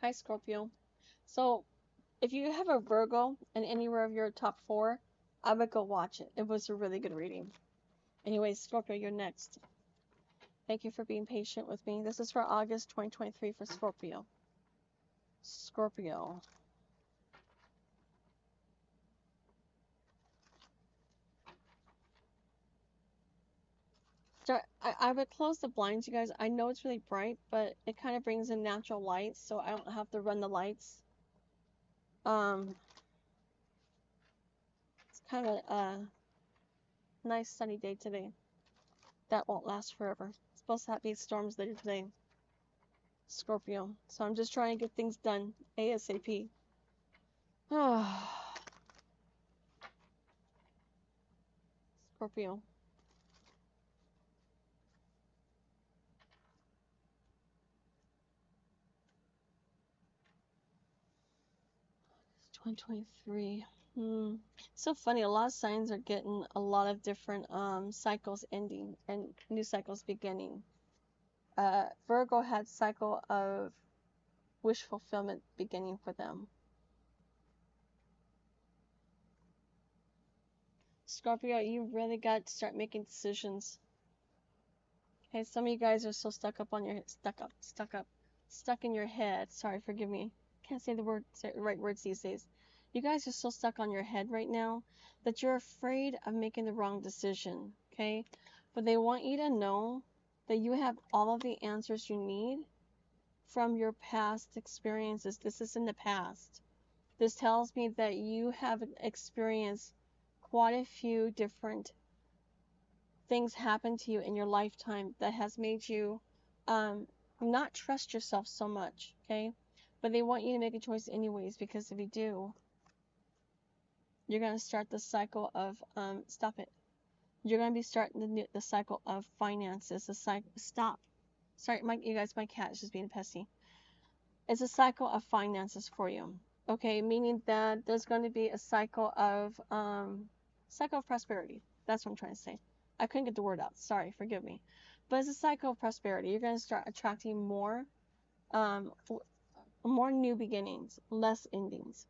Hi, Scorpio. So, if you have a Virgo in anywhere of your top four, I would go watch it. It was a really good reading. Anyways, Scorpio, you're next. Thank you for being patient with me. This is for August 2023 for Scorpio. Scorpio. I would close the blinds, you guys. I know it's really bright, but it kind of brings in natural light, so I don't have to run the lights. It's kind of a nice sunny day today. That won't last forever. It's supposed to be storms later today. Scorpio. So I'm just trying to get things done ASAP. Scorpio. It's 2023. So funny. A lot of signs are getting a lot of different cycles ending and new cycles beginning. Virgo had cycle of wish fulfillment beginning for them. Scorpio, you really got to start making decisions. Okay, some of you guys are so stuck in your head. Sorry, forgive me. Can't say the right words these days. You guys are so stuck on your head right now that you're afraid of making the wrong decision. Okay, but they want you to know that you have all of the answers you need from your past experiences. This is in the past. This tells me that you have experienced quite a few different things happen to you in your lifetime that has made you not trust yourself so much, okay? But they want you to make a choice anyways, because if you do, you're going to start the cycle of stop it. You're going to be starting the cycle of finances. Stop. Sorry, you guys, my cat is just being pesky. It's a cycle of finances for you, okay? Meaning that there's going to be a cycle of prosperity. That's what I'm trying to say. I couldn't get the word out. Sorry, forgive me. But it's a cycle of prosperity. You're going to start attracting more new beginnings, less endings.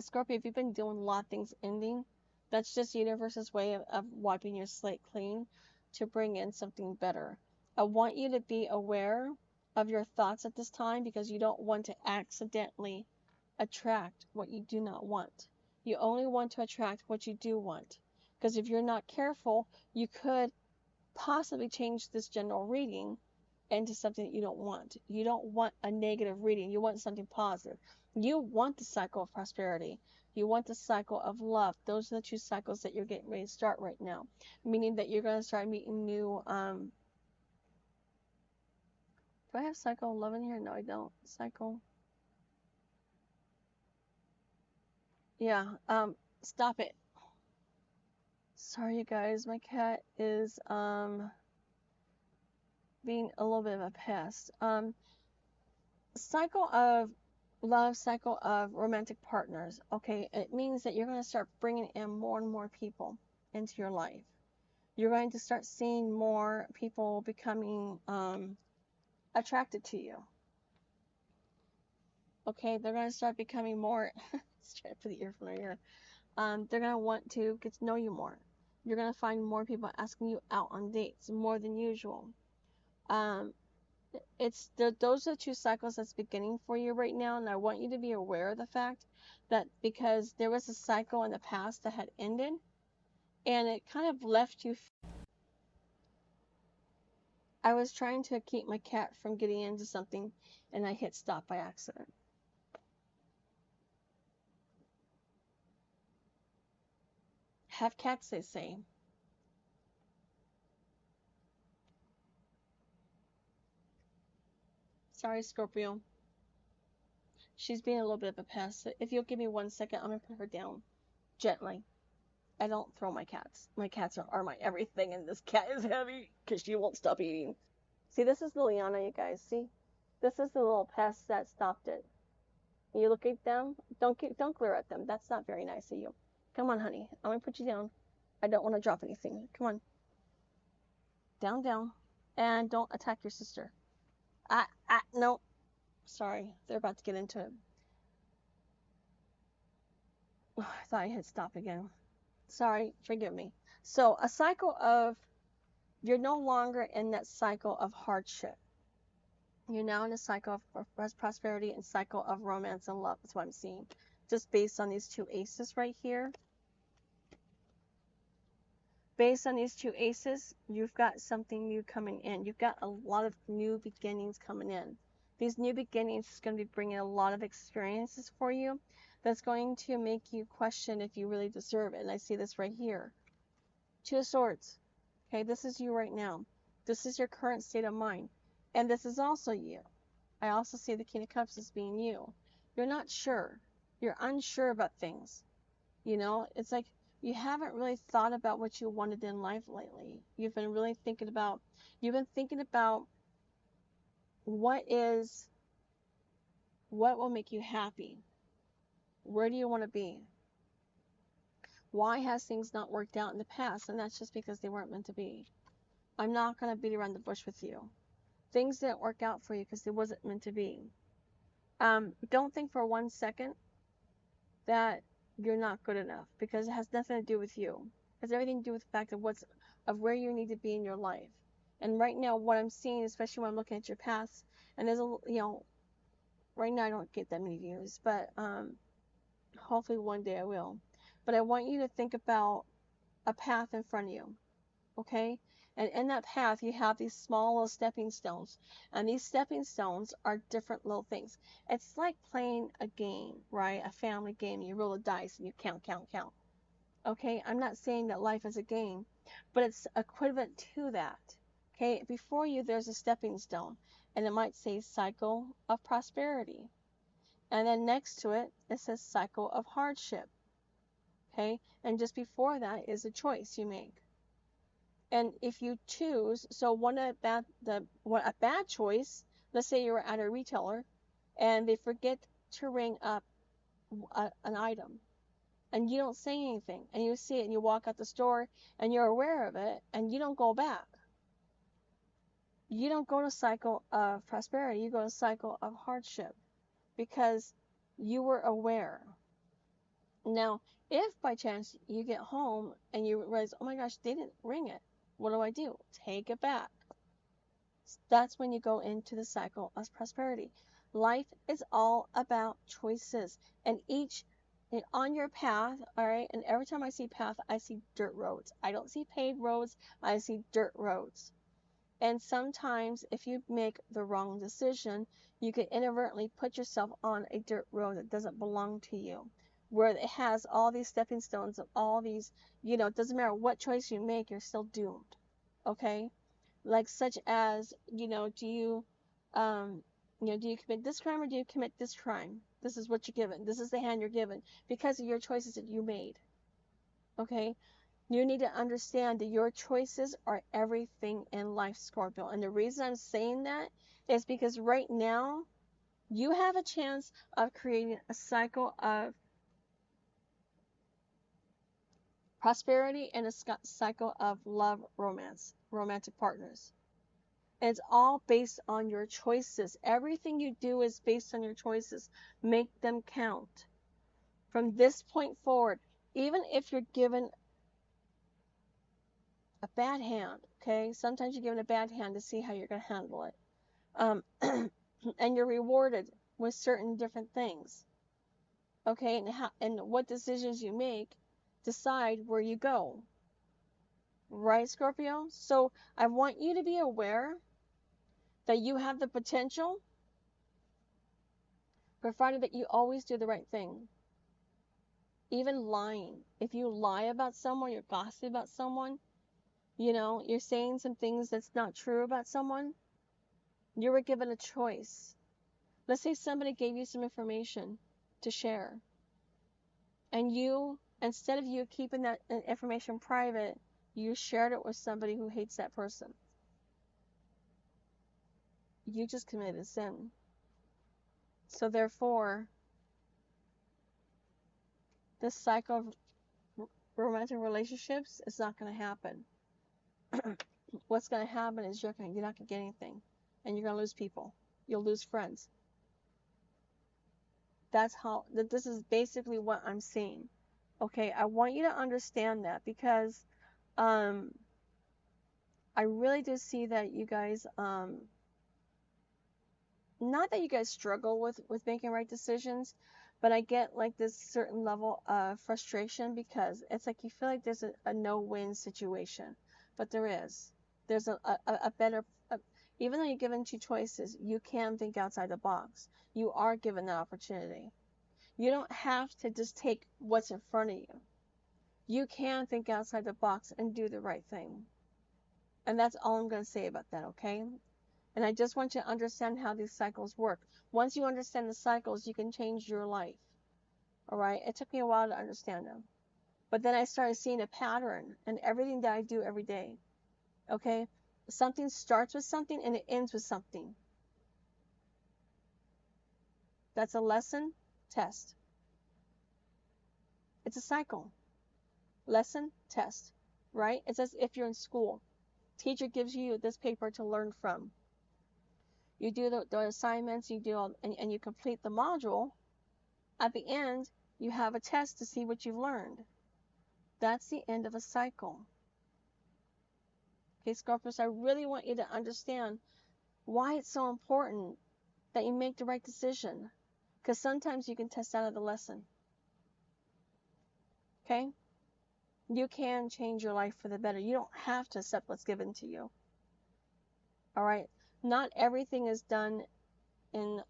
Scorpio, if you've been doing a lot of things ending, that's just the universe's way of wiping your slate clean to bring in something better. I want you to be aware of your thoughts at this time, because you don't want to accidentally attract what you do not want. You only want to attract what you do want. Because if you're not careful, you could possibly change this general reading into something that you don't want. You don't want a negative reading. You want something positive. You want the cycle of prosperity. You want the cycle of love. Those are the two cycles that you're getting ready to start right now. Meaning that you're going to start meeting new... do I have cycle of love in here? No, I don't. Cycle... Yeah, stop it. Sorry, you guys. My cat is, being a little bit of a pest. Cycle of love, cycle of romantic partners. Okay, it means that you're going to start bringing in more and more people into your life. You're going to start seeing more people becoming attracted to you. Okay, they're going to start becoming more... Straight for the ear from right here. They're going to want to get to know you more. You're going to find more people asking you out on dates, more than usual. Those are the two cycles that's beginning for you right now, and I want you to be aware of the fact that because there was a cycle in the past that had ended, and it kind of left you... I was trying to keep my cat from getting into something, and I hit stop by accident. Have cats, they say. Sorry, Scorpio. She's being a little bit of a pest. So if you'll give me 1 second, I'm going to put her down gently. I don't throw my cats. My cats are my everything, and this cat is heavy because she won't stop eating. See, this is Liliana, you guys. See? This is the little pest that stopped it. You look at them. Don't glare at them. That's not very nice of you. Come on, honey. I'm going to put you down. I don't want to drop anything. Come on. Down, down. And don't attack your sister. No. Sorry, they're about to get into it. I thought I hit stop again. Sorry, forgive me. So, a cycle of, you're no longer in that cycle of hardship. You're now in a cycle of prosperity and cycle of romance and love. That's what I'm seeing. Just based on these two aces right here. Based on these two aces, you've got something new coming in. You've got a lot of new beginnings coming in. These new beginnings is going to be bringing a lot of experiences for you that's going to make you question if you really deserve it. And I see this right here. Two of Swords. Okay, this is you right now. This is your current state of mind. And this is also you. I also see the King of Cups as being you. You're not sure. You're unsure about things. You know, it's like you haven't really thought about what you wanted in life lately. You've been really thinking about, what will make you happy? Where do you want to be? Why has things not worked out in the past? And that's just because they weren't meant to be. I'm not going to beat around the bush with you. Things didn't work out for you because it wasn't meant to be. Don't think for 1 second that you're not good enough, because it has nothing to do with you. It has everything to do with the fact of where you need to be in your life. And right now, what I'm seeing, especially when I'm looking at your past, and there's right now I don't get that many views, but hopefully one day I will. But I want you to think about a path in front of you, okay? And in that path, you have these small little stepping stones. And these stepping stones are different little things. It's like playing a game, right? A family game. You roll a dice and you count, count, count. Okay? I'm not saying that life is a game, but it's equivalent to that. Okay? Before you, there's a stepping stone. And it might say cycle of prosperity. And then next to it, it says cycle of hardship. Okay? And just before that is a choice you make. And if you choose, so a bad choice, let's say you're at a retailer and they forget to ring up an item and you don't say anything and you see it and you walk out the store and you're aware of it and you don't go back. You don't go to cycle of prosperity, you go to cycle of hardship because you were aware. Now, if by chance you get home and you realize, oh my gosh, they didn't ring it, what do? Take it back. That's when you go into the cycle of prosperity. Life is all about choices, and on your path, all right, and every time I see path, I see dirt roads. I don't see paved roads, I see dirt roads. And sometimes if you make the wrong decision, you can inadvertently put yourself on a dirt road that doesn't belong to you, where it has all these stepping stones of all these, it doesn't matter what choice you make, you're still doomed. Okay? Like such as, do you commit this crime or do you commit this crime? This is what you're given. This is the hand you're given because of your choices that you made. Okay? You need to understand that your choices are everything in life, Scorpio. And the reason I'm saying that is because right now you have a chance of creating a cycle of prosperity and a cycle of love, romance, romantic partners. And it's all based on your choices. Everything you do is based on your choices. Make them count. From this point forward, even if you're given a bad hand, okay? Sometimes you're given a bad hand to see how you're going to handle it. And you're rewarded with certain different things, okay? And what decisions you make decide where you go. Right, Scorpio? So I want you to be aware that you have the potential, provided that you always do the right thing. Even lying. If you lie about someone, you're gossiping about someone, you're saying some things that's not true about someone, you were given a choice. Let's say somebody gave you some information to share, and instead of you keeping that information private, you shared it with somebody who hates that person. You just committed a sin. So therefore, this cycle of romantic relationships is not going to happen. What's going to happen is you're not going to get anything, and you're going to lose people. You'll lose friends. This is basically what I'm seeing. Okay, I want you to understand that because um, I really do see that you guys, not that you guys struggle with making right decisions, but I get like this certain level of frustration because it's like you feel like there's a no-win situation, but there is. There's a better, even though you're given two choices, you can think outside the box. You are given the opportunity. You don't have to just take what's in front of you. You can think outside the box and do the right thing. And that's all I'm going to say about that, okay? And I just want you to understand how these cycles work. Once you understand the cycles, you can change your life. All right? It took me a while to understand them. But then I started seeing a pattern in everything that I do every day. Okay? Something starts with something and it ends with something. That's a lesson, test. It's a cycle. Lesson, test. Right? It's as if you're in school. Teacher gives you this paper to learn from. You do the assignments, you do all, and you complete the module. At the end, you have a test to see what you've learned. That's the end of a cycle. Okay, Scorpios, I really want you to understand why it's so important that you make the right decision. Because sometimes you can test out of the lesson. Okay? You can change your life for the better. You don't have to accept what's given to you. All right? Not everything is done in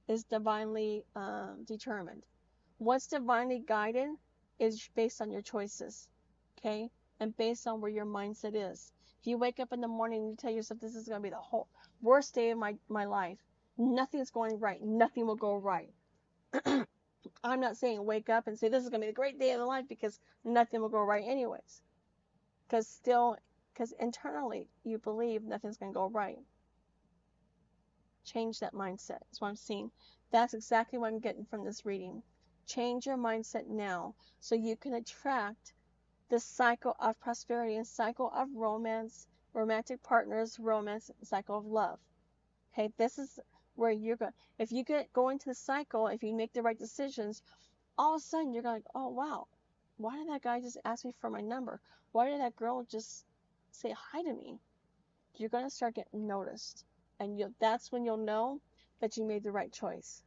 is divinely determined. What's divinely guided is based on your choices, okay? And based on where your mindset is. If you wake up in the morning and you tell yourself this is going to be the whole worst day of my life, nothing's going right, nothing will go right. I'm not saying wake up and say this is going to be the great day of the life because nothing will go right anyways. Because internally you believe nothing's going to go right. Change that mindset. That's what I'm seeing. That's exactly what I'm getting from this reading. Change your mindset now so you can attract the cycle of prosperity and cycle of romance, romantic partners, romance, cycle of love. Okay, this is where you're going. If you go into the cycle, if you make the right decisions, all of a sudden you're going, oh wow, why did that guy just ask me for my number? Why did that girl just say hi to me? You're going to start getting noticed. And that's when you'll know that you made the right choice.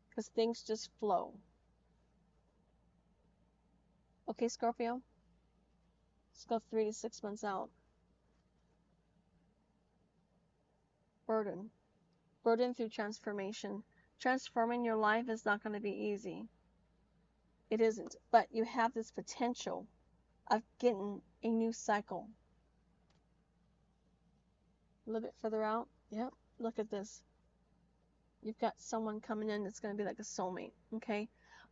Because things just flow. Okay, Scorpio? Let's go 3 to 6 months out. Burden. Burden through transformation. Transforming your life is not going to be easy. It isn't. But you have this potential of getting a new cycle. A little bit further out. Yep. Look at this. You've got someone coming in that's going to be like a soulmate. Okay.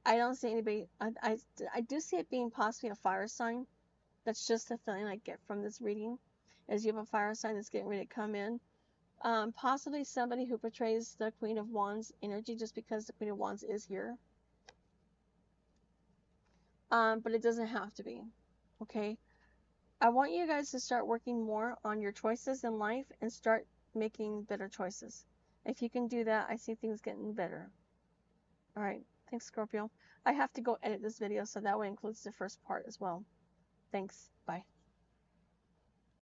I don't see anybody. I do see it being possibly a fire sign. That's just the feeling I get from this reading. As you have a fire sign that's getting ready to come in. Possibly somebody who portrays the Queen of Wands energy just because the Queen of Wands is here. But it doesn't have to be. Okay. I want you guys to start working more on your choices in life and start making better choices. If you can do that, I see things getting better. All right. Thanks, Scorpio. I have to go edit this video, so that way includes the first part as well. Thanks.